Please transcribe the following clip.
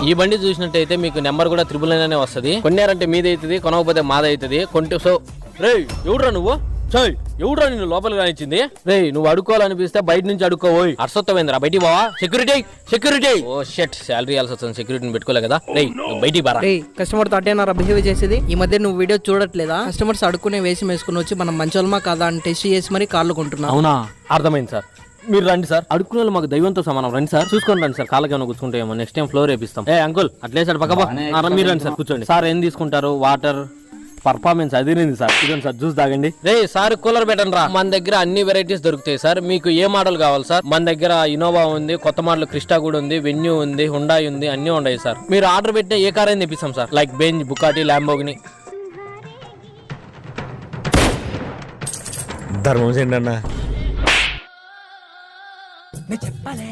ఈ బండి చూసినట్టయితే మీకు నెంబర్ కూడా 999 అనే వస్తుంది. కొన్నారంటే మీది అవుతుంది, కొనకపోతే మాది అవుతుంది. కొంటే సో రే ఎవడ్రా నువ్వు? ఎవడ్రా నిన్ను లోపలికి రానిచ్చింది? రే నువ్వు అడుక్కోవాలనిపిస్తే బయట నుంచి అడుక్కోవోయ్. అర్సత్వమేంద్రా బయటికి బావా. సెక్యూరిటీ ఓ షెట్ శాలరీ ఇవ్వాల్సి వస్తుంది, సెక్యూరిటీని పెట్టుకోలే కదా. రే బయటికి బారా. కస్టమర్ తో అటేనారా బిహేవ్ చేసేది? ఈ మధ్య నువ్వు వీడియో చూడట్లేదా? కస్టమర్స్ అడుక్కునే వేసి వేసుకుని వచ్చి మనం మంచోళ్ళమా కాదా అని టెస్ట్ చేసి మరి కార్లు కొంటున్నాం. అవునా, అర్థమైంది సార్. మీరు రండి సార్, అడుక్కునే వాళ్ళు మాకు దైవంతో సమానం. రండి సార్, చూసుకొని రండి సార్. కాళ్ళకి ఏమైనా కూర్చుంటాయేమో, నెక్స్ట్ టైం ఫ్లోర్ వేపిస్తాం. అంకుల్ అట్లే సార్ పక్కబా. మీరు రండి సార్, కూర్చోండి సార్. ఏం తీసుకుంటారు? వాటర్ పర్ఫార్మెన్స్ అదిరింది సార్. ఇదండి సార్, జ్యూస్ తాగండి. రే సార్ కూలర్ పెట్టండి రా. మన దగ్గర అన్ని వెరైటీస్ దొరుకుతాయి సార్. మీకు ఏ మోడల్ కావాలి సార్? మన దగ్గర ఇన్నోవా ఉంది, కొత్త మోడల్ క్రిస్టా కూడా ఉంది, వెన్యూ ఉంది, హుండాయ్ ఉంది, అన్ని ఉన్నాయి సార్. మీరు ఆర్డర్ పెట్టే ఏ కార్ అయినా తెప్పిస్తాం sir. Like Benz, Bugatti, Lamborghini. ధర్మం చేయండి అన్న. చెప్పలే